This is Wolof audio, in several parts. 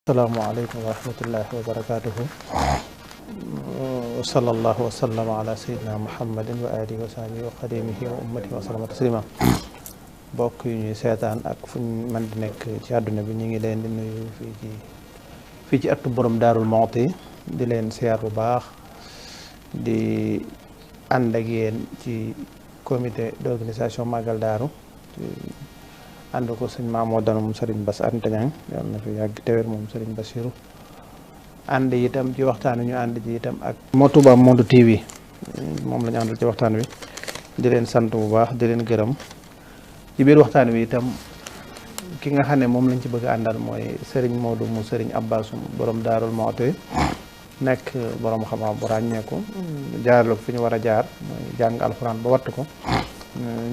Assalamualaikum warahmatullahi wabarakatuh. Sallallahu wa sallama ala sayyidina Muhammadin wa alihi wa sahbihi wa qadimihi wa ummatihi wa sallama taslima. Bokk yu ñuy seetaan ak fu ñu mën di nekk ci àdduna bi ñu ngi leen di nuyu fii ci ëttu borom Daarul Muxti di leen siyaar bu baax di ànd ak yéen ci comité d'organisation Magal Daaru ànd ko sëñ Mamadou moom Serigne Bass Anta Niang yal na fi yàgg te wér moom Serigne Bassirou ànd itam ci waxtaan wi ñu ànd ji itam ak Touba Monde TV moom la ñu àndal ci waxtaan wi di leen sant bu baax di leen gërëm ci biir waxtaan wi itam ki nga xam ne moom lañ ci bëgg a àndal mooy Serigne Modou mu Serigne Abbas borom Daarul Muxti nekk borom xam-xam bu ràññeeku jaarale ko fi ñu war a jaar mooy jàng alxuraan ba wattu ko.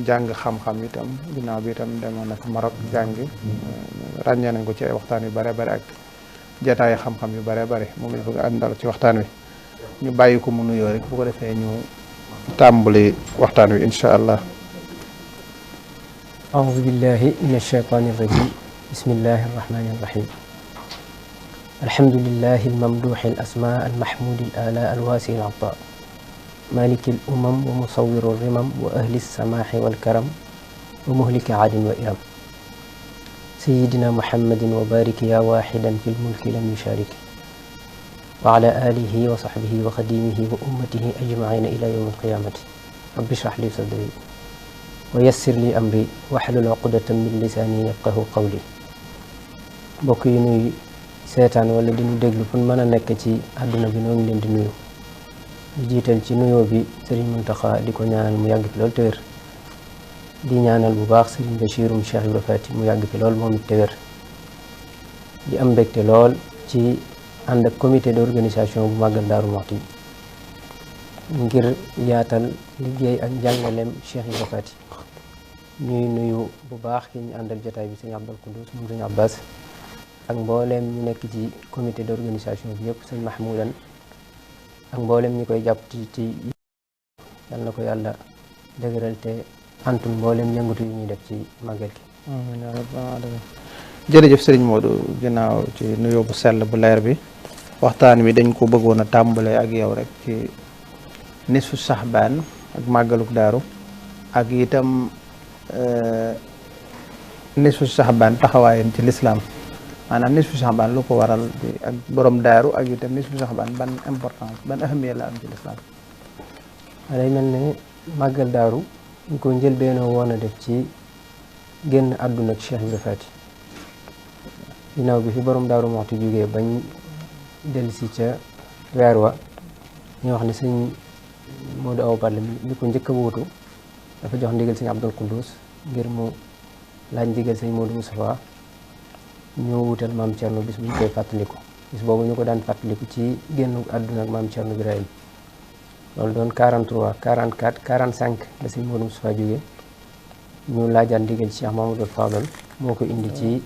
jàng xam-xam itam ginnaaw bi itam demoon na ko Maroc jàngi ràññee nañ ko ci ay waxtaan yu bare bare ak jataay xam-xam yu bare bare moom lañ bëgg àndal ci waxtaan wi ñu bàyyi ko mu nuyoo rek bu ko defee ñu tàmbali waxtaan wi insha allah. أعوذ بالله من الشيطان الرجيم بسم الله الرحمن الرحيم الحمد لله الممدوح الأسماء المحمود الآلاء الواسع العطاء مالك الأمم ومصور الرمم وأهل السماح والكرم ومهلك عاد وإرم سيدنا محمد وبارك يا واحدا في الملك لم يشارك وعلى آله وصحبه وخديمه وأمته أجمعين إلى يوم القيامة رب اشرح لي صدري ويسر لي أمري واحلل عقدة من لساني يفقه قولي mbokk yi nuy seetaan wala di ñu déglu fu mën a nekk ci àdduna bi noo ngi leen di nuyu di jiital ci nuyoo bi Serigne Mountakha di ko ñaanal mu yàgg fi lool te wér di ñaanal bu baax Serigne Bachirum Cheikh Ibra Fati mu yàgg fi lool moom it te wér di am mbégte lool ci ànd ak comité d'organisation bu Magal Daaru Muxti ngir yaatal liggéey ak njàngaleem Cheikh Ibra Fati ñuy nuyu bu baax ki ñu àndal jotaay bi sëñ Abdul Quddus moom sëñ Abbas ak mbooleem ñu nekk ci comité d'organisation bi yëpp sëñ Mahmoudan ak mboolem ñi koy jàpp ci yal na ko yàlla dëgëral te antul mboolem yëngatu yi ñuy def ci màggal gi. amiin jërëjëf Serigne Modou ginnaaw ci nuyoo bu sell bu leer bi waxtaan wi dañ ko bëggoon a tàmbalee ak yow rek ci nisfu Saxbaan ak màggaluk daaru ak itam nisfu Saxbaan taxawaayam ci lislaam maanaam nisfu Saxbaan lu ko waral ak borom daaru ak itam nisfu Saxbaan ban importance ban ahamiya la am ci lislaam. day mel ne màggal daaru ñu ko njëlbeenoo woon a def ci génn àdduna ak Cheikh Ibra Fati ginnaaw bi fi borom Daaru Muxti jógee bañ dellusi ca weer wa ñu wax ne sëñ Modou Awa Balla mi ko njëkk a wuutu dafa jox ndigal sëñ Abdul Quddus ngir mu laaj ndigal sëñ Modou Moustapha ñoo wutal maam Thierno bis bu ñu koy fàttaliku bis boobu ñu ko daan fàttaliku ci génn àdduna ak maam Thierno Birahim loolu doon 43 44 45 la sëñ Modou Moustapha jógee ñu laajaat ndigal Cheikh Mamadou Fadal moo ko indi ci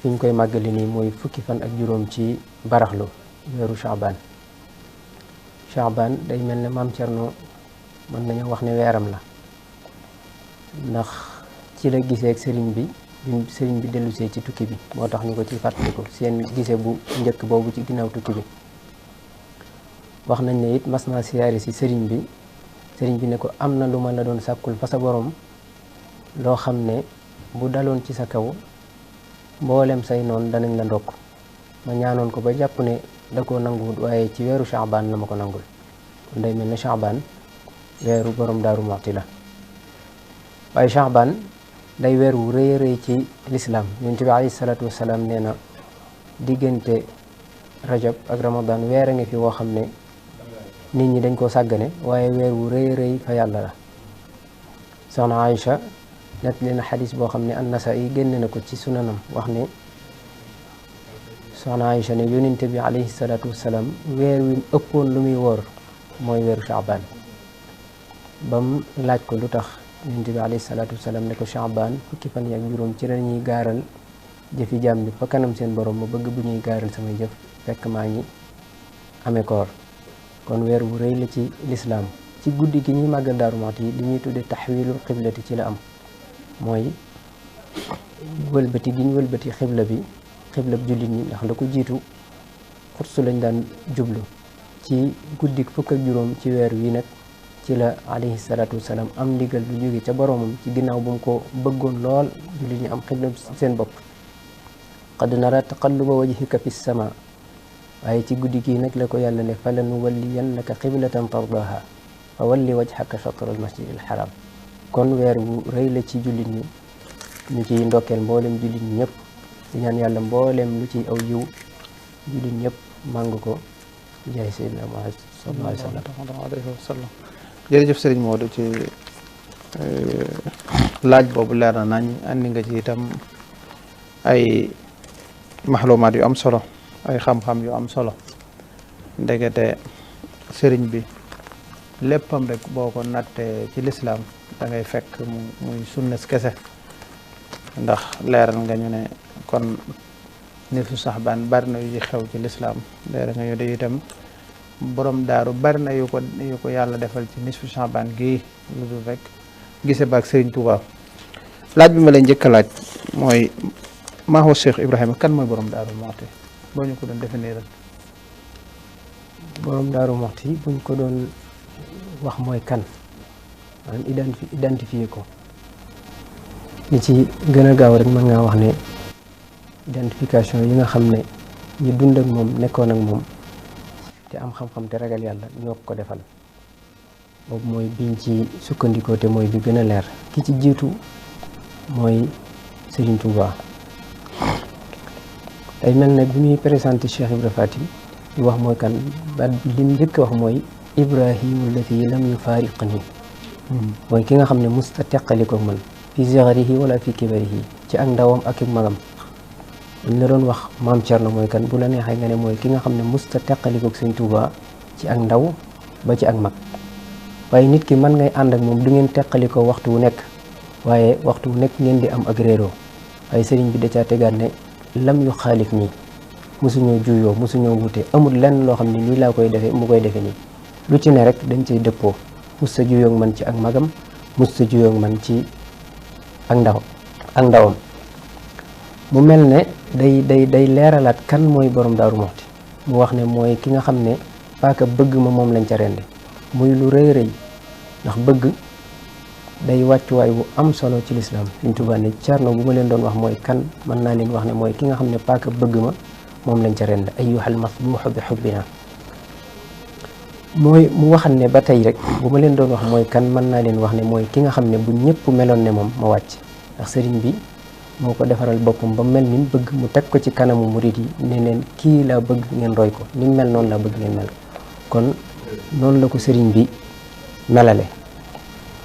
fi ñu koy màggali nii mooy fukki fan ak juróom ci baraxlu weeru Chaabaan day mel ne maam Thierno mën nañu wax ne weeram la ndax ci la gisee ak sëriñ bi dellusee ci tukki bi moo tax ñu ko ci fàttaliku seen gise bu njëkk boobu ci ginnaaw tukki bi wax nañ ne it mas naa siyaare si sëriñ bi ne ko am na lu ma la doon sàkkul fa sa borom loo xam ne bu daloon ci sa kaw mboolem say noonu danañ la ndokk ma ñaanoon ko ba jàpp ne da koo nanguwut waaye ci weeru Chaabaan la ma ko nangul kon day mel ne Chaabaan weeru borom Daaru Muxti la waaye Chaabaan day weer wu rëy a rëy ci lislaam Yonent bi alayhi salaatu wasalaam nee na diggante rajab ak ramadan weer a ngi fi woo xam ne nit ñi dañ koo sàggane waaye weer wu rëy a rëy fa yàlla la soxna Aïcha net leen a xadis boo xam ne an-Nasaa'i génne na ko ci sunanam wax ne soxna Aïcha ne Yonent bi alayhi salaatu wasalaam weer wi ëppoon lu muy woor mooy weeru Chaabaan bam laaj ko lu tax Yonent bi alayhi salaatu wasalaam ne ko Chaabaan fukki fan yi ak juróom ci la ñuy gaaral jëfi jaam bi fa kanam seen borom ma bëgg bu ñuy gaaral samay jëf fekk maa ngi amee koor kon weer bu rëy la ci lislaam ci guddi gi ñuy màggal Daaru Muxti yi li ñuy tudde taxwiilul xiblati ci la am mooy wëlbati gi ñu wëlbati xibla bi xiblab jullit ñi ndax la ko jiitu xutsu lañ daan jublu ci guddik fukk ak juróom ci weer wi nag ci la alayhi salaatu wasalaam am ndigal lu jóge ca boroomam ci ginnaaw bu mu ko bëggoon lool jullit ñi am xiblab seen bopp qad nara taqalluba wajhika fi sama waaye ci guddi gii nag la ko yàlla ne fa lanuwalliyannaka qiblatan tardaha fa walli wajhaka shatral masjidil haram kon weer wu rëy la ci jullit ñi ñu ciy ndokkeel mboolem jullit ñi ñëpp di ñaan yàlla mboolem lu ciy aw yiw jullit ñëpp màng ko jaay sayyidina Muhammad sallallahu alayhi wa sallam. jërëjëf Serigne Modou ci laaj boobu leer na nañ andi nga ci itam ay maxlumaat yu am solo ay xam-xam yu am solo ndegete sëriñ bi léppam rek boo ko nattee ci lislaam da ngay fekk muy sunnes kese ndax leeral nga ñu ne kon nisu saxbaan bari na yu xew ci lislaam leeral nga ñu de itam borom daaru bari na yu ko yàlla defal ci nisu saxbaan gii lu dul rek gise baak sëriñ Tuubaa laaj bi ma lay njëkk a laaj mooy maa huwa Cheikh Ibrahima kan mooy borom daaru Muxti boo ñu ko doon définir borom daaru Muxti buñ ko doon wax mooy kan maanaam identifier ko li ci gën a gaaw rek mën ngaa wax ne identification yi nga xam ne ñi dund ak moom nekkoon ak moom te am xam-xam te ragal yàlla ñoo ko defal boobu mooy biñ ci sukkandikoo te mooy bi gën a leer ki ci jiitu mooy Serigne Touba. day mel ne bi muy présenté Cheikh Ibra Fati di wax mooy kan ba lim njëkk wax mooy Ibrahimu allati lam yufaariqni mooy ki nga xam ne musta teqali ko man fi sigarihi wala fi kibarihi ci ak ndawam ak magam buñ la doon wax maam Cerno mooy kan bu la neexee nga ne mooy ki nga xam ne musta teqali ko Sëñ Tuuba ci ak ndaw ba ci ak mag waaye nit ki mën ngay ànd ak moom du ngeen teqali ko waxtu wu nekk waaye waxtu wu nekk ngeen di am ak réeroo waaye sëriñ bi da caa tegaat ne lam yu xaalif nii mosuñoo juyoo mosuñoo wute amul lenn loo xam ne nii laa koy defee mu koy defee nii lu ci ne rek dañ cay dëppoo mus sa juyoog man ci ak magam mus sa juyoog man ci ak ndawam mu mel ne day leeralaat kan mooy borom Daaru Muxti mu wax ne mooy ki nga xam ne paaka bëgg ma moom lañ ca rendi muy lu rëy rëy ndax bëgg day wàccuwaay bu am solo ci lislaam Sëñ Tuubaa ne Cerno bu ma leen doon wax mooy kan mën naa leen wax ne mooy ki nga xam ne paaka bëgg ma moom lañ ca rend ayyuhal masbuuxu bi xubbina mooy mu waxal ne ba tey rek bu ma leen doon wax mooy kan mën naa leen wax ne mooy ki nga xam ne bu ñëpp meloon ne moom ma wàcc ndax sëriñ bi moo ko defaral boppam ba mel ni mu bëgg mu teg ko ci kanamu murid yi ne leen kii laa bëgg ngeen roy ko ni mu mel noonu laa bëgg ngeen mel kon noonu la ko sëriñ bi melale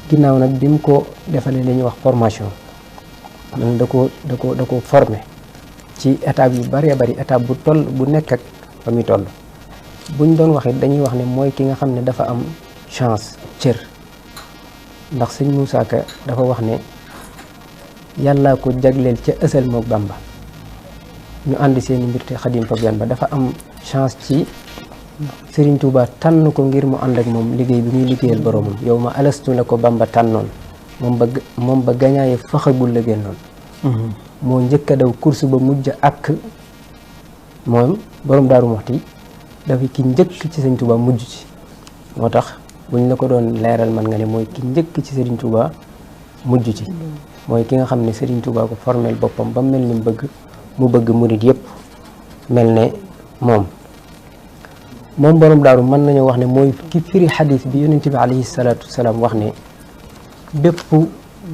ginnaaw nag bi mu ko defalee li ñuy wax formation man da ko formé ci étape yu bëree bëri étape bu nekk ak fa muy toll buñ doon wax it dañuy wax ne mooy ki nga xam ne dafa am chance cër ndax sëñ Moussa Ka dafa wax ne yàllaa ko jagleel ca ësal mook Bamba ñu ànd seen mbir te Xadim fab yan ba dafa am chance ci Serigne Touba tànn ko ngir mu ànd ak moom liggéey bi muy liggéeyal boromam yow ma alastu la ko Bamba tànnoon moom ba gañaaye faxagul la génnoon moo njëkk a daw course ba mujj ak moom borom Daaru Muxti dafa ki njëkk ci Serigne Touba mujj ci moo tax buñ la ko doon leeral man nga ne mooy ki njëkk ci Serigne Touba mujj ci mooy ki nga xam ne Serigne Touba ko formel boppam ba mel ni mu bëgg murid yëpp mel ne moom borom daaru mën nañoo wax ne mooy ki firi xadis bi yonent bi alayhi salaatu wasalaam wax ne bépp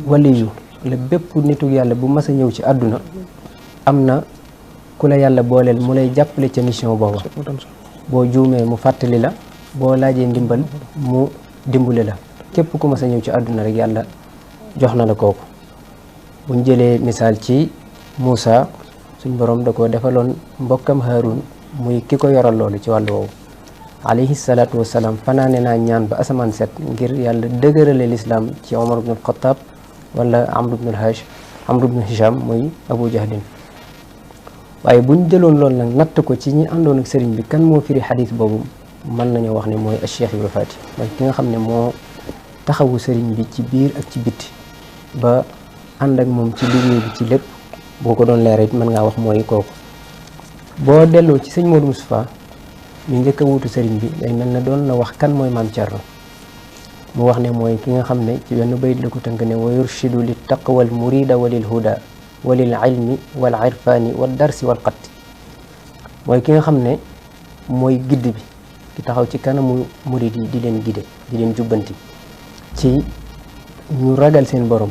waliyu la bépp nitu yàlla bu mas a ñëw ci àdduna am na ku la yàlla booleel mu lay jàppale ca mission booba boo juumee mu fàttali la boo laajee ndimbal mu dimbale la képp ku mas a ñëw ci àdduna rek yàlla jox na la kooku buñ jëlee misaal ci Moussa suñ borom da ko defaloon mbokkam Haarun muy ki ko yoral loolu ci wàllu woowu alayhi salaatu wasalaam fanaane naa ñaan ba asamaan set ngir yàlla dëgërale lislaam ci Omar ibn al-Khattab wala Amr ibn Hisham muy Abu Jahlin waaye buñ jëloon loolu nag natt ko ci ñi àndoon ak sëriñ bi kan moo firi xadis boobu mën nañoo wax ne mooy Cheikh Ibra Fati mooy ki nga xam ne moo taxawu sëriñ bi ci biir ak ci bitti ba ànd ak moom ci liggéey bi ci lépp boo ko doon leer it mën ngaa wax mooy kooku boo delloo ci sëñ Modou Moustapha mi njëkk a wuutu sëriñ bi day mel ne doon na wax kan mooy maam Thierno mu wax ne mooy ki nga xam ne ci benn bayit la ko tënk ne wa yurshidu li taqwal murida walil huda walil ilmi wal irfani wal darsi wal xatti mooy ki nga xam ne mooy gidd bi ki taxaw ci kanamu murid yi di leen gide di leen jubbanti ci ñu ragal seen borom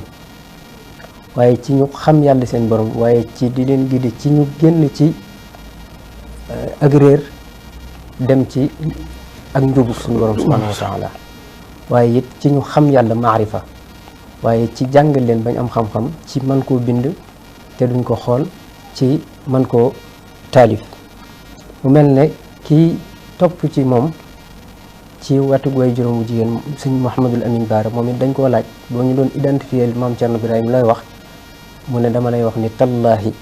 waaye ci ñu xam yàlla seen borom waaye ci di leen gide ci ñu génn ci ak réer dem ci ak njubug suñu borom subhanahu wa taala waaye it ci ñu xam yàlla maarifa waaye ci jàngal leen bañ am xam-xam ci mën koo bind te duñ ko xool ci mën koo taalif mu mel ne kii topp ci moom ci watug way juróomu jigéen sëñ Mouhamadul Amin Baara moom it dañ koo laaj boo ñu doon identifier maam Thierno Birahim looy wax mu ne dama lay wax ni tallaahi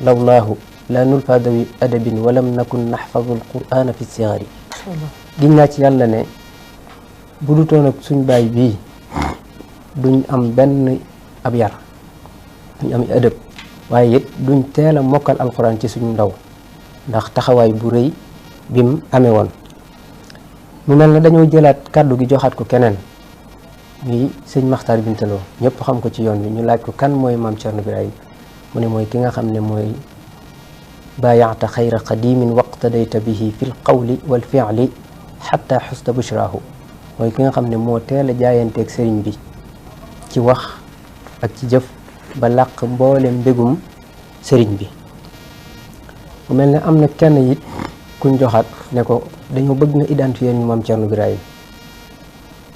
lawlaahu la nulfa dawi adabin walam nakun naxfadu alqurana fi sigari giñ naa ci yàlla ne bu du toon ak suñ baay bii duñ am benn ab yar duñ am adab waaye it duñ teel a mokkal alquran ci suñ ndaw ndax taxawaay bu rëy bim amee woon mu mel ne dañoo jëlaat kàddu gi joxaat ko keneen muy sëñ Maxtaar Bintaloo ñëpp xam ko ci yoon bi ñu laaj ko kan mooy maam Thierno Birahim mu ne mooy ki nga xam ne mooy baayaata xayra qadimin waqtadayta bihi fi l qawli wal fi'li xatta xusta bushraahu mooy ki nga xam ne moo teel a jaayanteeg sëriñ bi ci wax ak ci jëf ba làq mboole mbégum sëriñ bi mu mel ne am na kenn it kuñ joxaat ne ko dañoo bëgg nga identifier ñu maam Thierno Birahim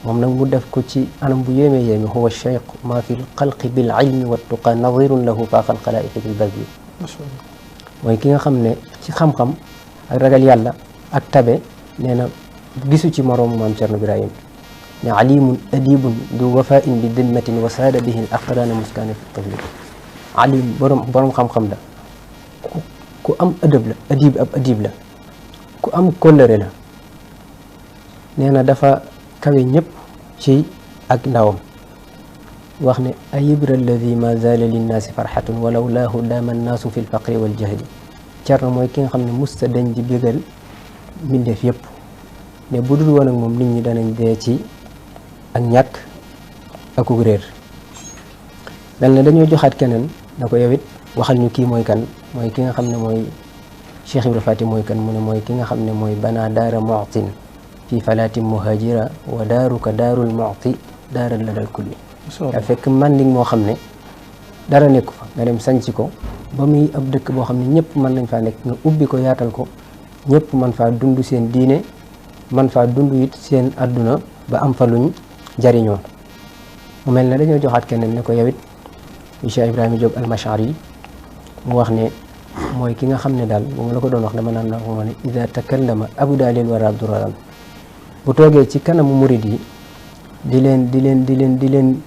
moom nag mu def ko ci anam bu yéeme yéeme huwa cheikh ma fi lxalqi bil ilmi wa tuqa nadirun lahu faaqa alxalaiqi bil badli mooy ki nga xam ne ci xam-xam ak ragal yàlla ak tabe nee na gisu ci moroomu maam Thierno Birahim ne alimun adibun du wafain bi dimmatin wa saada bihi l aqrana muskaana fi tabli alim borom xam-xam la ku am adab la adib la ku am kóllëre la nee na dafa kawe ñëpp ci ak ndawam wax ne ayibra alladi ma zaala linnaasi farxatun walaw laahu daama annaasu fi lfaqri waljahli Thierno mooy ki nga xam ne musta dañ di bégal mbindeef yëpp ne bu dul woon ak moom nit ñi danañ dee ci ak ñàkk akuk réer mel ne dañoo joxaat keneen na ko yow it waxal ñu kii mooy kan mooy ki nga xam ne mooy Cheikh Ibra Fati mooy kan mu ne mooy ki nga xam ne mooy banaa daara mu'tin fi falaatin muhajira wa daaruka daarul mu'ti daaral ladal kulli daa fekk manding moo xam ne dara nekku fa nga dem sanc ko ba muy ab dëkk boo xam ne ñëpp mën nañ faa nekk nga ubbi ko yaatal ko ñëpp mën faa dund seen diine man faa dund it seen adduna ba am fa luñ jariñoo mu mel ne dañoo joxaat keneen ne ko yow it Cheikh Ibrahima Diop al-Mash'ari mu wax ne mooy ki nga xam ne daal bu ma la ko doon wax dama naan la ko ma ne ida takallama abda lil wara duraran bu toogee ci kanamu murid yi di leen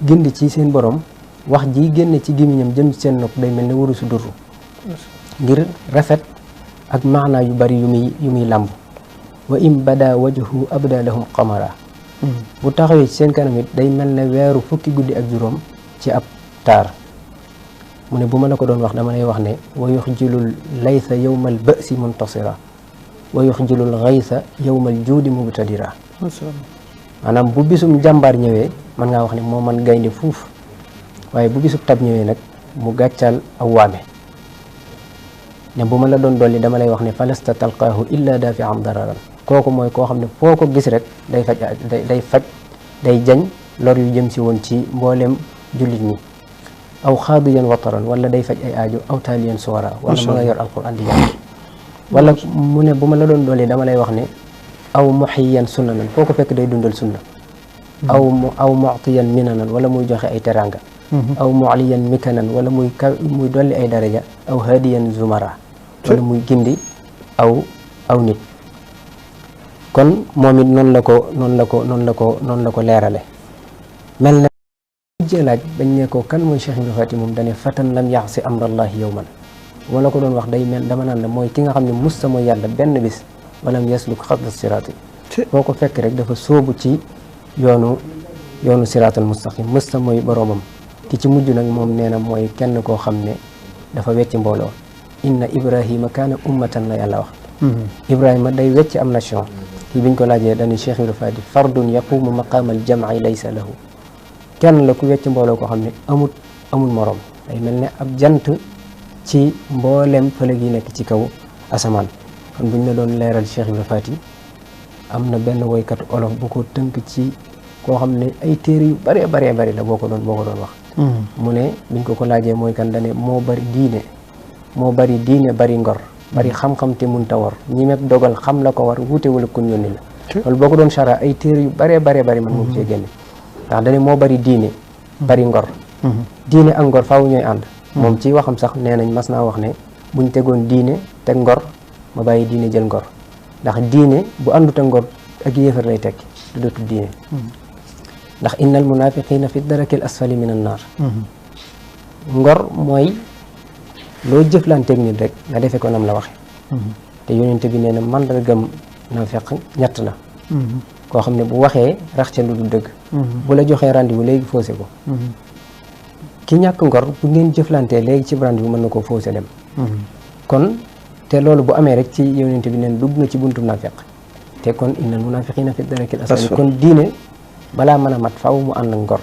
gindi ci seen borom wax ji génne ci gémmiñam jëm ci seen nopp day mel ne waru su durru ngir rafet ak maanaa yu bari yu muy làmb wa im bada wajhu abda lahum qamara bu taxawee ci seen kanam it day mel ne weeru fukki guddi ak juróom ci ab taar mu ne bu ma la ko doon wax dama lay wax ne wa yuxjilul laysa yawmal ba'si muntasira wa yuxjilul xaysa yawmal juudi mubtadira maanaam bu bisum jàmbaar ñëwee mën ngaa wax ne moo man gaynde fuuf waaye bu bisub tab ñëwee nag mu gàccal aw waame ne bu ma la doon dolli dama lay wax ne falasta talqaahu illa daafi am dararan kooku mooy koo xam ne foo ko gis rek day jañ lor yu jëm si woon ci mbooleem jullit ñi aw xaadiyan wataran wala day faj ay aajo aw taaliyan suwara wala ma nga yor alquran di jàng wala mu ne bu ma la doon dolli dama lay wax ne aw muxiyan sunnanan foo ko fekk day dundal sunna aw muctiyan minanan wala muy joxe ay teranga aw mucliyan mikanan wala muy dolli ay daraja aw hadiyan zumara wala muy gindi aw nit kon moom it noonu la ko leerale mel na jëlaaj bañ ne ko kan mooy Cheikh Ibra Fati moom dane fatan lam yaxsi amrallahi yawman wala ko doon wax day mel dama naan la mooy ki nga xam ne musta mooy yàlla benn bis walam yasluk xatla siraati foo ko fekk rek dafa sóobu ci yoonu siraatal mustaqim musta mooy boroomam ki ci mujj nag moom nee na mooy kenn koo xam ne dafa wecc mbooloo inna ibrahima kaana ummatan la yàlla wax ibrahima day wecc am nation kii biñ ko laajee dañu Cheikh Ibrahima Fati fardun yaqumu maqaama al jam'i laysa lahu kenn la ku wecc mbooloo koo xam ne amul morom day mel ne ab jant ci mboolem fëlëg yi nekk ci kaw asamaan kon buñ la doon leeral Cheikh Ibrahima Fati am na benn woykatu olof bu ko tënk ci koo xam ne ay téere yu bëree bari la boo ko doon wax mu ne biñ ko laajee mooy kan dane moo bari diine bari ngor bari xam-xam te mun ta war ñi meb dogal xam la ko war wuute wala kun yónni la loolu boo ko doon chara ay téere yu bëree bari man moom cee génne ndax dane moo bari diine bari ngor diine ak ngor faaw ñooy ànd moom ci waxam sax nee nañ mas naa wax ne buñ tegoon diine teg ngor ma bàyyi diine jël ngor ndax diine bu àndut ak ngor ak yéefar lay tekki du dootul diine ndax innal munafiqina fi darakil asfali min an naar ngor mooy loo jëflanteeg nit rek nga defe ko nam la waxe te yonente bi nee na mandargam naafeq ñett la koo xam ne bu waxee rax ca lu dul dëgg bu la joxee rendez-vous léegi faussé ko ki ñàkk ngor bu ngeen jëflantee léegi ci rendez-vous mën na koo faussé dem kon te loolu bu amee rek ci yonente bi neen dugg na ci buntum naafeq te kon innal munafiqina fi darakil asfali kon diine balaa mën a mat faaw mu ànd ak ngor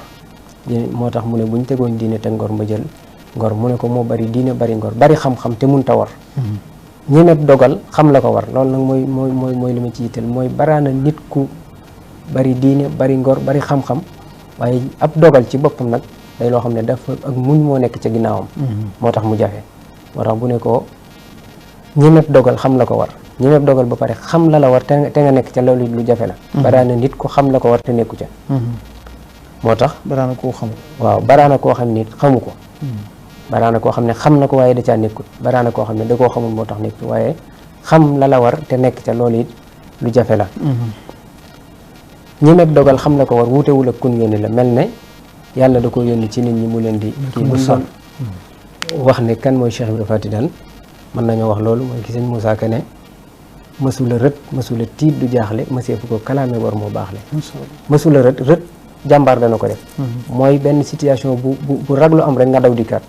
moo tax mu ne buñ tegoon diine te ngor ma jël ngor mu ne ko moo bari diine bari ngor bari xam-xam te mun ta war ñemet dogal xam la ko war loolu nag mooy li ma ci yitteel mooy baraana nit ku bari diine bari ngor bari xam-xam waaye ab dogal ci boppam nag day loo xam ne dafa ak muñ moo nekk ca ginnaawam moo tax mu jafe moo tax bu ne ko ñemet dogal xam la ko war ñemet dogal ba pare xam la war te nga nekk ca loolu lu jafe la baraana nit ku xam la ko war te nekku ca moo tax baraana koo xam waaw baraana koo xam nit xamu ko baraana koo xam ne xam na ko waaye da caa nekkut baraana koo xam ne da koo xamul moo tax nekkut waaye xam la war te nekk ca loolu it lu jafe la ñemet dogal xam la ko war wuutewul ak kun yónni la mel ne yàlla da ko yónni ci nit ñi mu leen di kii buñ doon wax ne kan mooy Cheikh Ibrahima Fati daal mën nañoo wax loolu mooy ki sëñ Moussa Ka ne mësula rët mësula tiit du jaaxle mëseefu ko kalaame war moo baax le mësula rët jàmbaar dana ko def mooy benn situation bu raglu am rek nga daw dikkaat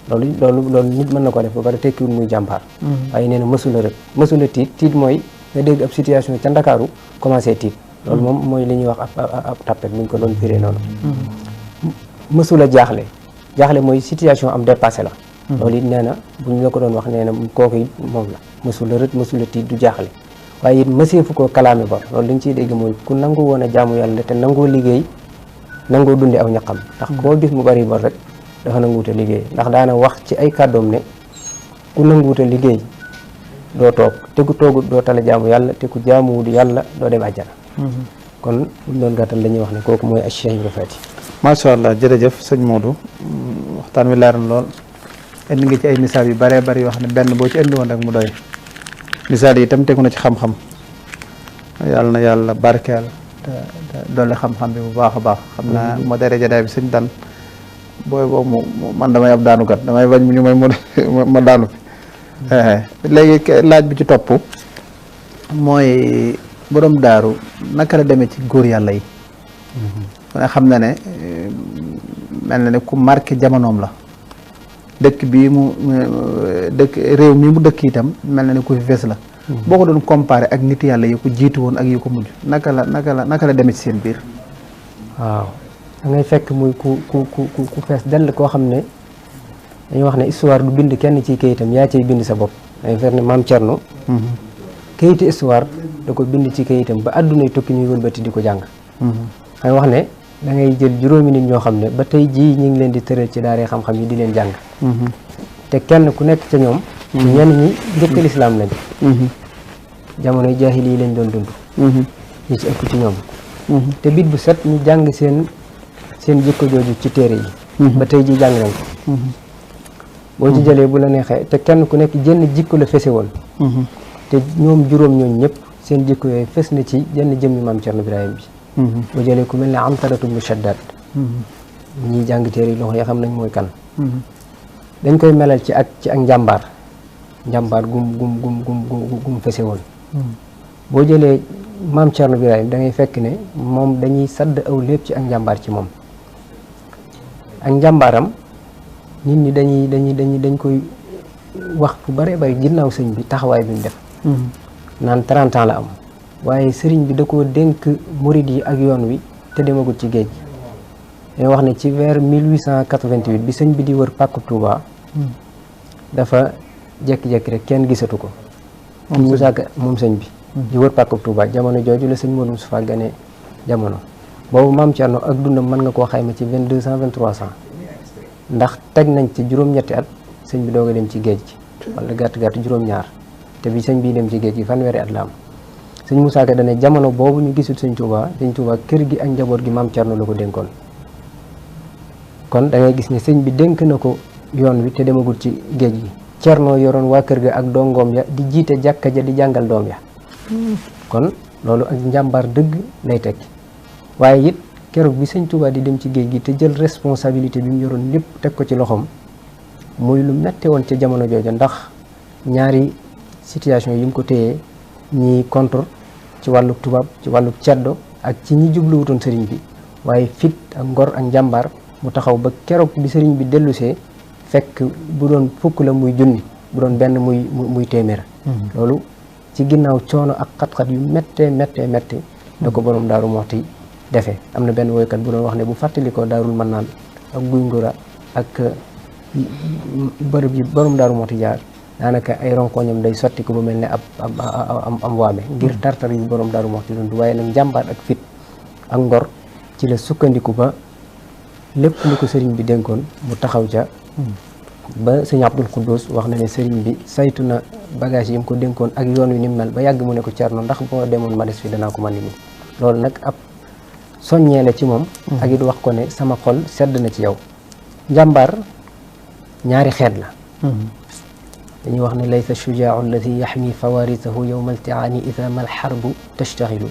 loolu nit mën na ko def ba pare tekkiwul muy jàmbaar waaye nee na mësula tiit mooy nga dégg ab situation ca Ndakaaru commencé tiit loolu moom mooy li ñuy wax ab tappet buñ ko doon firee noonu mësula jaaxle mooy situation am dépassé la loolu it nee na buñ la ko doon wax nee na kooku it moom la mësula tiit du jaaxle waaye it mëseefu koo kalaame bor loolu li ñu ciy dégg mooy ku nangu woon a jaamu yàlla te nangoo liggéey nangoo dunde aw ñaqam ndax koo gis mu bari bor rek dafa nanguwuta liggéey ndax daana wax ci ay kàddoom ne ku nanguwuta liggéey doo toog te ku toogut doo tala jaamu yàlla te ku jaamuwul yàlla doo dem àjjana kon buñ doon gàttal la ñuy wax ne kooku mooy Cheikh Ibrahima Fati macha allah jërëjëf sëñ Modou waxtaan wi leer na lool indi nga ci ay misaal yu bëree bëri yoo xam ne benn boo ci indi woon rek mu doy misaal yi itam tegu na ci xam-xam yàlla na yàlla barkeel te dolli xam-xam bi bu baax a baax xam naa moo dere jadaay bi sëñ dan booy boobu man damay ab daanukat damay bañ ñu may ma daanu fi léegi laaj bi ci topp mooy borom daaru naka la demee ci góor yàlla yi kon xam na ne mel na ne ku marqué jamonoom la dëkk bii réew mi mu dëkk itam mel na ne ku fi fees la boo ko doon comparé ak nit yàlla yi ko jiitu woon ak yi ko mujj naka la demee ci seen biir waaw da ngay fekk muy ku fees dell koo xam ne dañuy wax ne histoire du bind kenn ci kayitam yaa cay bind sa bopp dangay fekk ne maam Thierno kayiti histoire da ko bind ci kayitam ba àddunay tukki ñuy wëlbati di ko jàng dangay wax ne da ngay jël juróomi nit ñoo xam ne ba tey jii ñu ngi leen di tëral ci daaree xam-xam yi di leen jàng te kenn ku nekk ca ñoom ñenn ñi njëkk lislaam lañ jamonoy jaahil yi lañ doon dund ñi ci ëpp ci ñoom te bit bu set ñu jàng seen jikko jooju ci téere yi ba tey jii jàng nañ ko boo ci jëlee bu la neexee te kenn ku nekk jënn jikko la fese woon te ñoom juróom ñooñu ñëpp seen jikko yooyu fes na ci jënn jëmmi maam Cerno Birahim bi boo jëlee ku mel ne Amtaratu ibnu Shaddad ñiy jàng téere yi loxo ya xam nañ mooy kan dañ koy melal ci ak njàmbaar gum fese woon boo jëlee maam Cerno Birahim da ngay fekk ne moom dañuy sadd aw lépp ci ak njàmbaar ci moom ak njàmbaaram nit ñi dañ koy wax fu bare bari ginnaaw sëñ bi taxawaay bi mu def naan 30 ans la am waaye sëriñ bi da koo dénk murid yi ak yoon wi te demagul ci géej gi wax ne ci vers 1888 bi sëñ bi di wër pàkku Touba dafa jekki-jekki rek kenn gisatu ko moom sëñ bi di wër pàkku Touba jamono jooju la sëñ Modou Moustapha gane jamono boobu maam Thierno ak dundam mën nga koo xayma ci 2200 2300 ndax teg nañ ci juróom-ñetti at sëñ bi doog a dem ci géej gi wala gàtt-gàtt juróom-ñaar te bi sëñ bii dem ci géej gi fanweeri at la am sëñ Moussa Ka dane jamono boobu ñu gisul sëñ Touba kër gi ak njaboot gi maam Thierno la ko dénkoon kon da ngay gis ne sëñ bi dénk na ko yoon wi te demagul ci géej gi Thierno yoroon waa kër ga ak dongoom ya di jiite jàkka ja di jàngal doom ya kon loolu ak njàmbaar dëgg lay tekki waaye it keroog bi sëñ Touba di dem ci géej gi te jël responsabilité bi mu yoroon lépp teg ko ci loxoom muy lu mette woon ca jamono jooju ndax ñaari situation yi mu ko téyee ñi contre ci wàllu tubaab ci wàllu ceddo ak ci ñi jubluwutoon sëriñ bi waaye fit ak ngor ak njàmbaar mu taxaw ba keroog bi sëriñ bi dellusee fekk bu doon fukk la muy junni bu doon benn muy téeméer loolu ci ginnaaw coono ak xat-xat yu métte da ko borom Daaru Muxti defee am na benn woykat bu doon wax ne bu fàttalikoo Daarul Mannaan ak Guy Ngura ak bërëb yi borom Daaru Muxti jaar daanaka ay ronkoñam day sotti ko ba mel ne am waame ngir tartar yi borom Daaru Muxti dund waaye nag njàmbaar ak fit ak ngor ci la sukkandiku ba lépp lu ko sëriñ bi dénkoon mu taxaw ca ba sëñ Abdul Xuddus wax na ne sëriñ bi saytu na bagage yi mu ko dénkoon ak yoon wi ni mu mel ba yàgg mu ne ko Thierno ndax boo demoon ma des fi danaa ko mën ni loolu nag ab soññee la ci moom ak it wax ko ne sama xol sedd na ci yow njàmbaar ñaari xeet la dañuy wax ne laysa shujaau alladi yaxmi fawaritahu yowma altiaani ida ma alxarbu tashtaxilu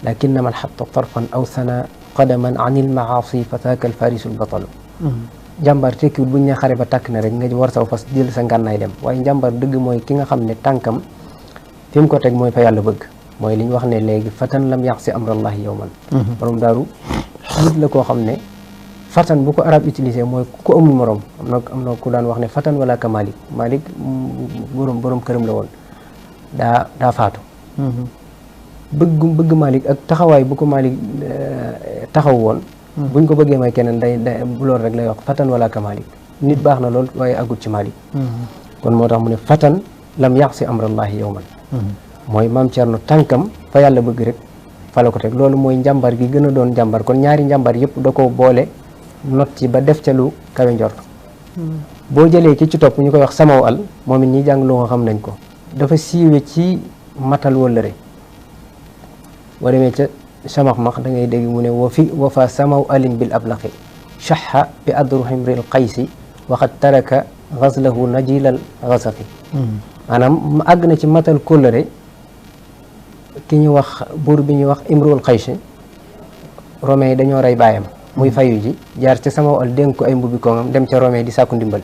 lakinna man xatta tarfan aw sana qadaman an ilmaasi fa taaka alfarisu albatalu njàmbaar tekkiwul buñ ne xare ba tàkk na rek nga war saw fas jël sa ngànnaay dem waaye njàmbaar dëgg mooy ki nga xam ne tànkam fi mu ko teg mooy fa yàlla bëgg mooy li ñu wax ne léegi fatan lam yaxsi amrallahi yowman borom daaru nit la koo xam ne fatan bu ko arab utilisé mooy ku amul morom am na ku daan wax ne fatan wala ka Malik borom këram la woon daa faatu bëgg Malik ak taxawaay bu ko Malik taxaw woon buñ ko bëggee may keneen day loolu rek lay wax fatan wala ka Malik nit baax na lool waaye agut ci Malik kon moo tax mu ne fatan lam yaxsi amrallahi yowman mooy maam Thierno tànkam fa yàlla bëgg rek fa la ko teg loolu mooy njàmbar gi gën a doon njàmbar kon ñaari njàmbar yëpp da koo boole not ci ba def ca lu kawe njort boo jëlee ki ci topp ñu koy wax samaw al moom it ñi jàng lu nga xam nañ ko dafa siiwe ci matal wëllëre boo demee ca samax-max da ngay dégg mu ne wa fa samaw alin bil ablaqi shaha bi adru himril qaysi waxat taraka gazlahu najilal gazaqi maanaam àgg na ci matal kóllëre ki ñu wax buur bi ñuy wax imrul qaysi romain yi dañoo rey baayam muy fayu ji jaar ca sama al dénk ko ay mbubbi koongam dem ca romain di sàkku ndimbal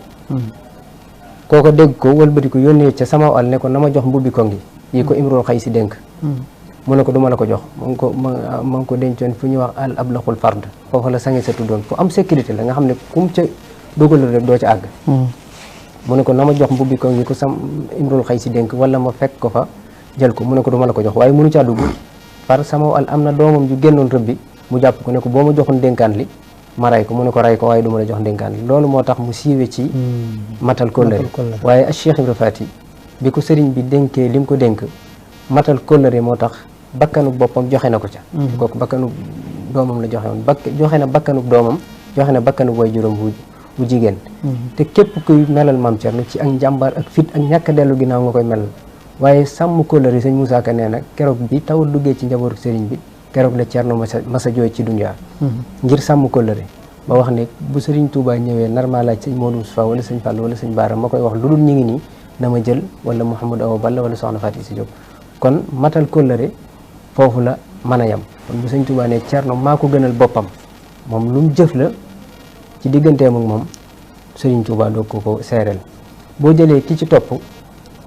kooko dégg ko wëlbati ko yónnee ca sama al ne ko na ma jox mbubbi koong yi ko imrul qaysi dénk mu ne ko duma la ko jox ma ngi ko dencoon fu ñuy wax al ablaqul fard foofu la sange sa tuddoon fu am sécurité la nga xam ne kum ca dugalul rek doo ca àgg mu ne ko na ma jox mbubbi ko ngi ko sam imrul xëy si dénk wala ma fekk ko fa jël ko mu ne ko du ma la ko jox waaye mënu caa dugg par sama al am na doomam ju génnoon rëbbi mu jàpp ko ne ko boo ma joxoon dénkaan li ma ray ko mu ne ko ray ko waaye du ma la jox dénkaan li loolu moo tax mu siiwe ci matal kóllëre waaye ak Cheikh Ibra Faty bi ko sëriñ bi dénkee lim ko dénk matal kóllëre moo tax bakkanu boppam joxe na ko ca kooku bakkanu doomam la joxe woon joxe na bakkanu doomam joxe na bakkanu way juróom bu jigéen te képp kuy melal maam Thierno ci ak njàmbaar ak fit ak ñàkk dellu ginnaaw nga koy melal waaye sàmm kóllëre sëñ Moussa Ka nee na keroog bi taw duggee ci njabootu sëriñ bi keroog la Thierno masa jooy ci dunya ngir sàmm kóllëre ba wax ne bu sëriñ Touba ñëwee nar maa laaj sëñ Modou Moustapha wala sëñ Fall wala sëñ Baara ma koy wax lu dul ñu ngi nii na ma jël wala Mouhamadou Awa Balla wala soxna Faty Issa Diop kon matal kóllëre foofu la mën a yem kon bu sëñ Touba ne Thierno maa ko gënal boppam moom lu mu jëf la ci digganteem ak moom Sëriñ Tuuba doog ko seereel boo jëlee ki ci topp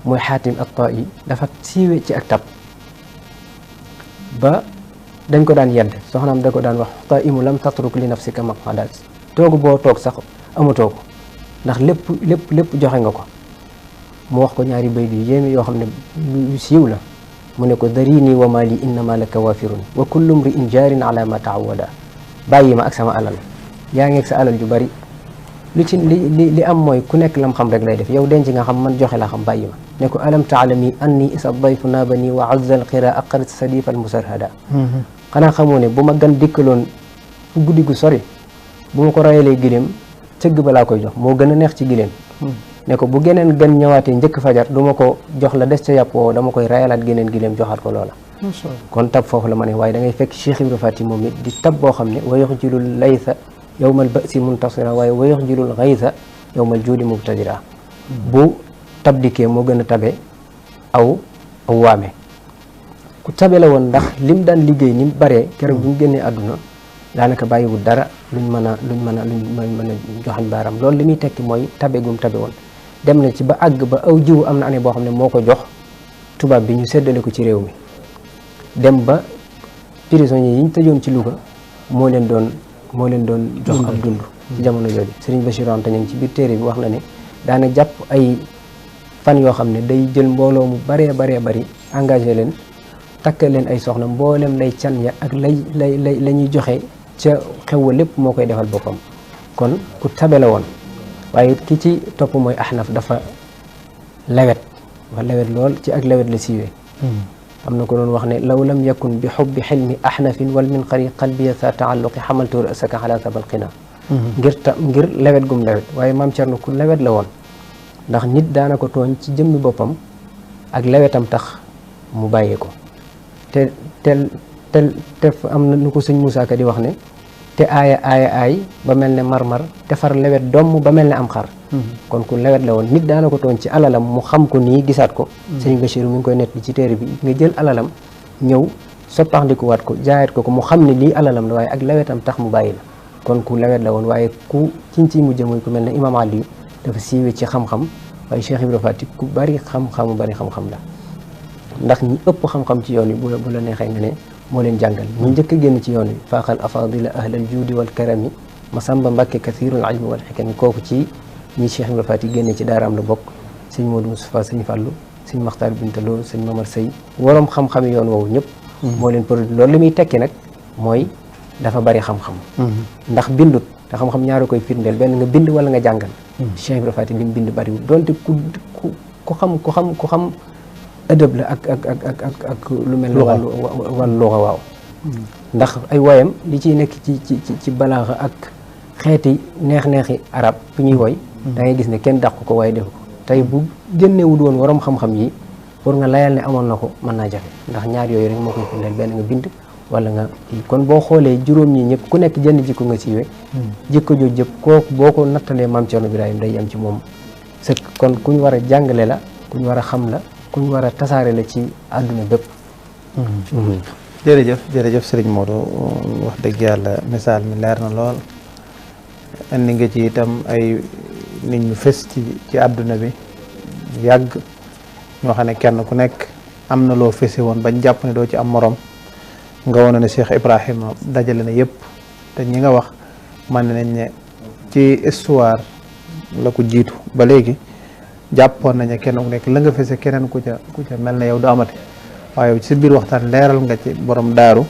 mooy Xaatim at-Taa'i dafa siiwe ci ak tab ba dañ ko daan yedd soxnaam da ko daan wax taa'imu lam tatruk li nafsika maq'adan toogu boo toog sax amatoo ko ndax lépp joxe nga ko. mu wax ko ñaari bayt yu yéeme yoo xam ne lu siiw la mu ne ko darini wa mali innama laka waafirun wa kullu mri'in jaarin ala ma taawada bàyyi ma ak sama alal yaa ngi ak sa alal ju bari lu ci li am mooy ku nekk lam xam rek lay def yow denc nga xam man joxe laa xam bàyyi ma ne ko alam taalami anni isa dayfu naabani wa azza al qira aqarat sadifa al musarhada xanaa xamoo ne bu ma gan dikkaloon fu guddi gu sori bu ma ko rayalee giléem cëgg ba laa koy jox moo gën a neex ci giléem ne ko bu geneen gan ñëwaatee njëkk fajar du ma ko jox la des ca yàpp woowu dama koy rayalaat geneen giléem joxaat ko loola kon tab foofu la ma ne waaye da ngay fekk Cheikh Ibra Faty moom it di tab boo xam ne wa yuxjilul laysa yawmal ba'si muntasira waaye wa yuxjilul xaysa yawmal juudi mubtadira bu tab dikkee moo gën a tabe aw waame ku tabe la woon ndax lim daan liggéey ni mu baree keroog bi mu génnee àdduna daanaka bàyyiwul dara luñ mën a joxañ baaram loolu li muy tekki mooy tabe gum tabe woon dem na ci ba àgg ba aw jiwu am na année boo xam ne moo ko jox tubaab bi ñu séddale ko ci réew mi dem ba prisonniers yi ñu tëjoon ci Louga moo leen doon jox ab dund ci jamono jooju Serigne Bachir Anta ñu ngi ci biir téere bi wax na ne daana jàpp ay fan yoo xam ne day jël mbooloo mu baree bari engagé leen takkal leen ay soxna mboolem lay can ya ak la ñuy joxe ca xew lépp moo koy defal boppam kon ku tabe la woon waaye ki ci topp mooy Ahnaf dafa lewet lool ci ak lewet la siiwee am na ko doon wax ne law lam yakun bi xubbi xilmi ahnafin wal min qari qalbiya sa taalluqi xamaltu rasaka ala sabal qina ngir lewet gum lewet waaye maam Cerno ku lewet la woon ndax nit daana ko tooñ ci jëmmi boppam ak lewetam tax mu bàyyee ko te am na nu ko sëñ Moussa Ka di wax ne te aay ba mel ne marmar te far lewet domm ba mel ne am xar kon ku lewet la woon nit daana ko tooñ ci alalam mu xam ko nii gisaat ko sëñ Bachir mi ngi koy nett ci téere bi nga jël alalam ñëw soppaxndikuwaat ko jaayaat ko mu xam ne lii alalam la waaye ak lewetam tax mu bàyyi la kon ku lewet la woon waaye ku ciy mujj muy ku mel ne Imam Aliou dafa siiwee ci xam-xam waaye Cheikh Ibra Faty ku bari xam-xam la ndax ñi ëpp xam-xam ci yoon wi bu la neexee nga ne moo leen jàngal ñu njëkk a génn ci yoon wi faaxal afadila ahlal juudi wal karami Masamba Mbàkke kathirul ilmi wal xikami kooku ci ñi Cheikh Ibra Faty génne ci daaraam la bokk sëñ Modou Moustapha sëñ Fallou sëñ Makhtar Bintaloo sëñ Mamar Sey waroom xam-xam yoon woowu ñëpp moo leen produit loolu li muy tekki nag mooy dafa bari xam-xam ndax bindut te xam-xam ñaari koy firndeel benn nga bind wala nga jàngal Cheikh Ibra Faty li mu bind bariwul donte ku xam ëdëb la ak lu mel ne wàllu luxa waaw ndax ay woyam li ciy nekk ci balaaxa ak xeeti neex-neexi arab bu ñuy woy da ngay gis ne kenn dàq ko waaye def ko tey bu génnewul woon waroom xam-xam yi pour nga layal ne amoon na ko mën naa jafe ndax ñaar yooyu rek moo koy firndeel benn nga bind wala nga kon boo xoolee juróom ñi ñëpp ku nekk jënd jikko nga siiwee jikko jooju jëpp kooku boo ko nattalee maam Cerno Birahim day am ci moom sëkk kon ku ñu war a jàngale la ku ñu war a xam la ku ñu war a tasaare la ci àdduna bépp jërëjëf Serigne Modou wax dëgg yàlla misaal mi leer na lool andi nga ci itam ay nit ñu fës ci àdduna bi yàgg ñoo xam ne kenn ku nekk am na loo fëse woon bañ jàpp ne doo ci am morom nga woon ne Cheikh Ibrahima dajale na yëpp te ñi nga wax man nañ ne ci histoire la ko jiitu ba léegi jàppoon nañu kenn ku nekk la nga fëse keneen ku ca mel na yow du amati waaye ci biir waxtaan leeral nga ci borom daaru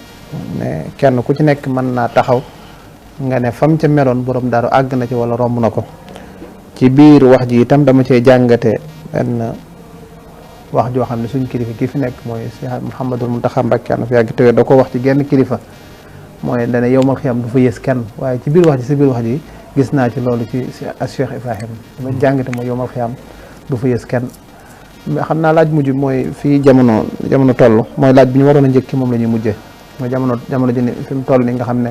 ne kenn ku ci nekk mën naa taxaw nga ne fam ca meloon borom daaru àgg na ci wala romb na ko ci biir wax ji itam dama cee jàngate benn wax joo xam ne suñ kilifa ki fi nekk mooy Cheikh Mouhamadul Mountakha Mbacké na fi yàgg te da ko wax ci genn kilifa mooy dana yow mal xiyam du fa yées kenn waaye ci biir wax ji si biir wax ji gis naa ci loolu ci Cheikh Ibrahima ma jàngate mooy yow mal xiyam du fa yées kenn xam naa laaj mujj mooy fii jamono toll mooy laaj bi ñu waroon a njëkki moom la ñuy mujjee mooy jamono ji ni fi mu toll ni nga xam ne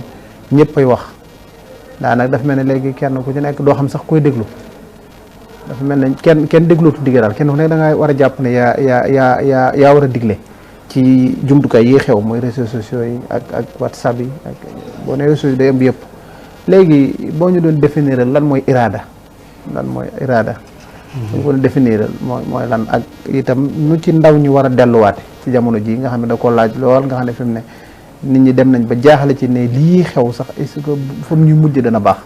ñëpp ay wax daanaka dafa mel ne léegi kenn ku ci nekk doo xam sax koy déglu dafa mel ne kenn déglootu digge daal kenn ku nekk da nga war a jàpp ne yaa war a digle ci jumtukaay yi xew mooy réseaux sociaux yi ak WhatsApp yi ak boo nee réseaux yi day ëmb yëpp léegi boo ñu doon définir lan mooy iraada ñu ko définir mooy lan ak itam nu ci ndaw ñu war a delluwaate ci jamono ji nga xam ne da ko laaj lool nga xam ne fi mu ne nit ñi dem nañ ba jaaxle ci ne lii xew sax est-ce que fu ñu mujj dana baax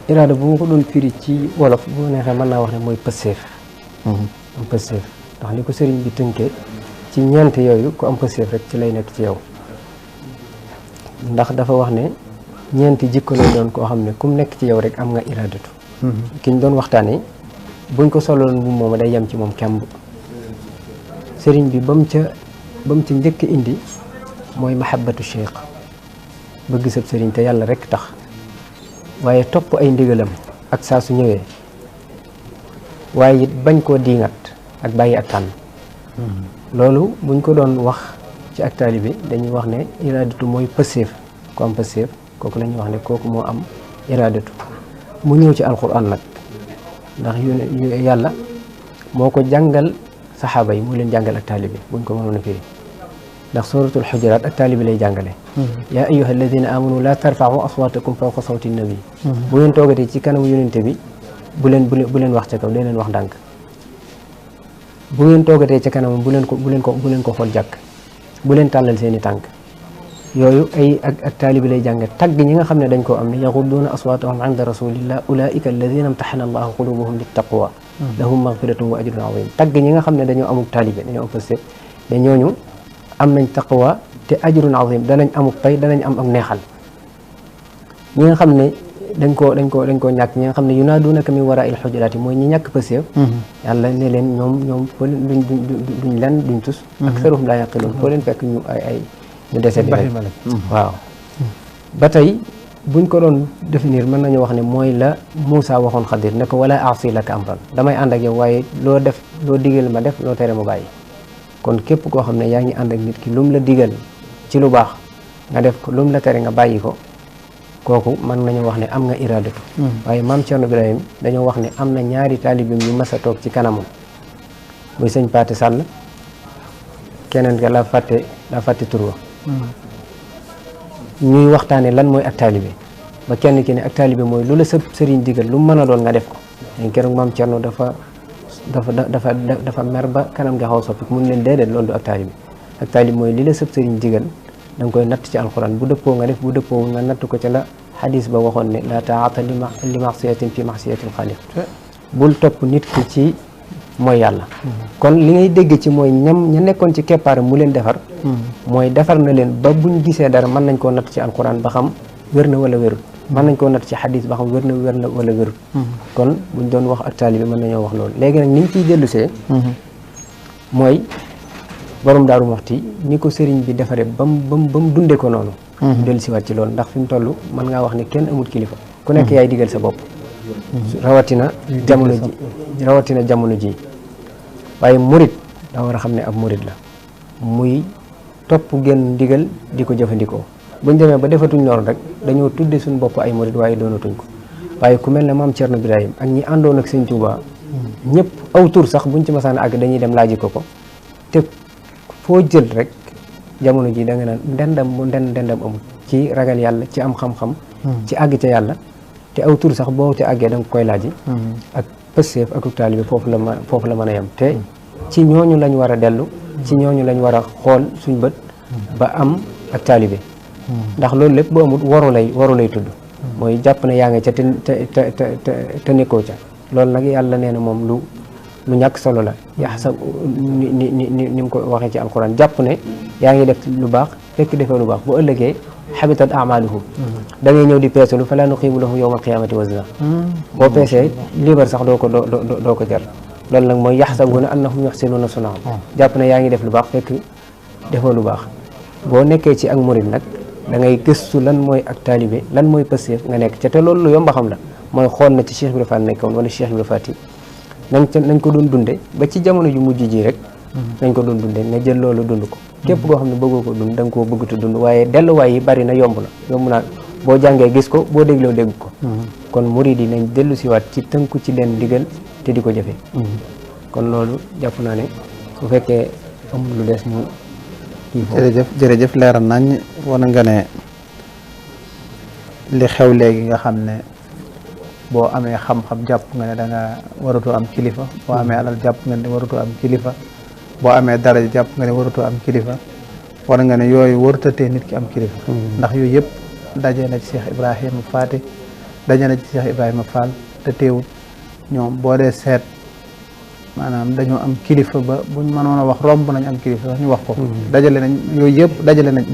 iraada bu ma ko doon firi ci wolof bu neexee mën naa wax ne mooy pëseef. am pëseef ndax li ko sëriñ bi tënkee ci ñeent yooyu ku am pëseef rek ci lay nekk ci yow ndax dafa wax ne ñeenti jikko lay doon koo xam ne kum nekk ci yow rek am nga iraadatu. ki ñu doon waxtaanee buñ ko soloon bu moom day yem ci moom kemb. sëriñ bi ba mu ca njëkk indi mooy mahabbatu cheikh bëgg sab sëriñ te yàlla rek tax waaye topp ay ndigalam ak saa su ñëwee waaye it bañ koo diingat ak bàyyi ak tànn. loolu buñ ko doon wax ci ak taalibe dañuy wax ne iraadatu mooy pëseef ku am pëseef kooku la ñuy wax ne kooku moo am iraadatu. mu ñëw ci alquran nag ndax yàlla moo ko jàngal saxaaba yi moo leen jàngal ak taalibe buñ ko mënoon a firi ndax suratul xujuraat ak taalibe lay jàngale. yaa ayyuha alladina amanu la tarfa'u aswatakum fawqa sawti nabi. bu ngeen toogatee ci kanamu yonente bi bu leen wax ca kaw dee leen wax ndànk. bu ngeen toogatee ca kanam bu leen ko xool jàkk bu leen tàllal seen i tànk. yooyu ay ak taalibi lay jàng tagg ñi nga xam ne dañ koo am ne yaxudduuna aswaatahum inda rasulillah ulaika alladina imtaxana allahu qulubuhum littaqwa lahum magfiratun wa ajrun azim tagg ñi nga xam ne dañoo amuk taalibe dañoo am pëste ne ñooñu am nañ taqwa te ajrun azim danañ amuk pay danañ am ak neexal. ñi nga xam ne dañ koo ñàkk ñi nga xam ne yunaaduunaka min waraa'il xujuraati mooy ñi ñàkk pëste yàlla ne leen ñoom duñ len duñ tus aksaruhum laa yaqiluun foo leen fekk ñu ñu dese di rek waaw ba tey buñ ko doon définir mën nañu wax ne mooy la Moussa waxoon Xadir ne ko wala aasi laka amran damay ànd ak yow waaye loo digal ma def loo tere ma bàyyi. kon képp koo xam ne yaa ngi ànd ak nit ki lum la digal ci lu baax nga def ko lum la tere nga bàyyi ko kooku mën nañu wax ne am nga iraadatu. waaye maam Thierno Birahim dañoo wax ne am na ñaari taalibim yu mas a toog ci kanamam muy sëñ Paate Sàll keneen ka la fàtte tur wa ñuy waxtaane lan mooy ak taalibe ba kenn ki ne ak taalibe mooy lu la sa sëriñ digal lu mën a doon nga def ko léegi keroog maam Thierno dafa mer ba kanam gi xaw soppi mun leen déedéet loolu du ak taalibe mooy li la sa sëriñ digal da nga koy natt ci alxuraan bu dëppoo nga def bu dëppoo nga natt ko ca la xadis ba waxoon ne la taata li masiyatin fi masiyatil xaaliq bul topp nit ki ci mooy yàlla. kon li ngay dégg ci mooy ña nekkoon ci keppaaram mu leen defar mooy defar na leen ba buñ gisee dara mën nañ koo natt ci alquran ba xam wér na wala wérut mën nañ koo natt ci xadis ba xam wér na wala wérut kon buñ doon wax ak taalibe mën nañoo wax loolu léegi nag ni ñu ciy dellusee mooy borom Daaru Muxti ni ko sëriñ bi defaree ba mu dundee ko noonu ñu dellusiwaat ci loolu ndax fi mu toll mën ngaa wax ne kenn amul kilifa ku nekk yaay digal sa bopp rawatina jamono ji waaye murit da war a xam ne ab murit la muy topp genn ndigal di ko jëfandikoo buñ demee ba defatuñ loolu rek dañoo tudde suñ bopp ay murit waaye doonatuñ ko waaye ku mel ne maam Thierno Birahim ak ñi àndoon ak sëñ Tuuba ñëpp aw tur sax buñ ci masaan àgg dañuy dem laaji ko te foo jël rek jamono ji da nga naan ndendam amul ci ragal yàlla ci am xam-xam ci àgg ca yàlla te aw tur sax boo ci àggee da nga koy laaji ak pësseef ak taalibe foofu la mën a yem te ci ñooñu lañ war a dellu ci ñooñu lañ war a xool suñ bët ba am ak taalibe ndax loolu lépp bu amul waru lay tudd mooy jàpp ne yaa ngi ca te nekkoo ca loolu nag yàlla nee na moom lu ñàkk solo la yaxsab ni mu ko waxee ci alquran jàpp ne yaa ngi def lu baax fekk defee lu baax bu ëllëgee habitat amaluhum da ngay ñëw di peesalu fala nuqimu lahu yawma alqiyamati wazna boo peesee liibar sax doo ko jar loolu nag mooy yaxsabuna annahum yuxsinuna sunaa jàpp ne yaa ngi def lu baax fekk defoo lu baax boo nekkee ci ak murid nag da ngay gëstu lan mooy ak taalibe lan mooy pësseef nga nekk ca te loolu lu yomba xam la mooy xool na ci Cheikh Ibra Fall nekkoon wala Cheikh Ibra Fati nañ ko doon dunde ba ci jamono ju mujj ji rek nañ ko doon dunde nga jël loolu dund ko képp koo xam ne bëggoo ko dund da nga koo bëggatu dund waaye delluwaay yi bari na yomb na boo jàngee gis ko boo dégloo dégg ko kon murid yi nañ dellu siwaat ci tënku ci leen digal te di ko jëfe kon loolu jàpp naa ne su fekkee amul lu des ñu jërëjëf leeral nañ wana nga ne li xew léegi nga xam ne boo amee xam-xam jàpp nga ne da nga waratoo am kilifa boo amee alal jàpp nga ne waratoo am kilifa boo amee daraja jàpp nga ne waratoo am kilifa war nga ne yooyu warutatee nit ki am kilifa ndax yooyu yëpp daje na ci Cheikh Ibrahima Faty daje na ci Cheikh Ibrahima Fall te teewut ñoom boo dee seet maanaam dañoo am kilifa ba buñ mënoon a wax romb nañ am kilifa sax ñu wax ko dajale nañ yooyu yëpp dajale nañ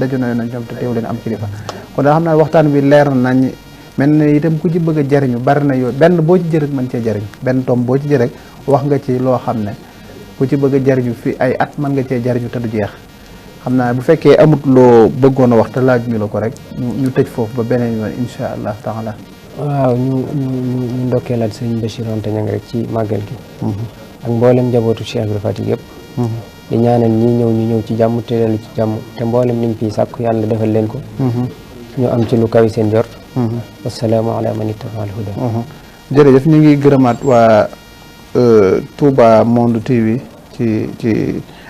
ñoom te teew leen am kilifa kon da xam naa waxtaan bi leer nañ mel na itam ku ci bëgg a jariñu bari na yooyu benn boo ci jërek mën cee jariñu benn tom boo ci jërek wax nga ci loo xam ne ku ci bëgg a jariñu fi ay at mën nga cee jariñu te du jeex xam naa bu fekkee amut loo bëggoon a wax te laaj ñu la ko rek ñu tëj foofu ba beneen yoon insha allah taala. waaw ñu ndokkeelaat sëñ Bachir Anta Niang rek ci màggal gi ak mboolem njabootu Cheikh Ibra Fatick yëpp di ñaanal ñi ñëw ñu ñëw ci jàmm te dellu ci jàmm te mboolem liñ fii sàkku yàlla defal leen ko ñu am ci lu kawi seen jort wassalaamu ala man ittaba al huda jërëjëf ñu ngi gërëmaat waa Touba Monde TV ci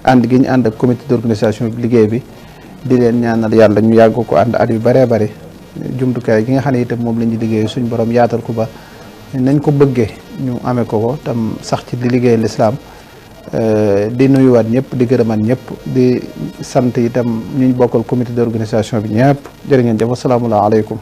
ànd gi ñu ànd ak comité d'organisation bi liggéey bi di leen ñaanal yàlla ñu yàgg ko ànd at yu bëree bëri jumtukaay gi nga xam ne itam moom la ñuy liggéey suñ borom yaatal ko ba nañ ko bëggee ñu amee ko tam sax ci di liggéey lislaam di nuyuwaat ñëpp di gërëmaat ñëpp di sant itam ñu bokkal comité d'organisation bi ñëpp jërë ngeen jëf assalaamu aleykum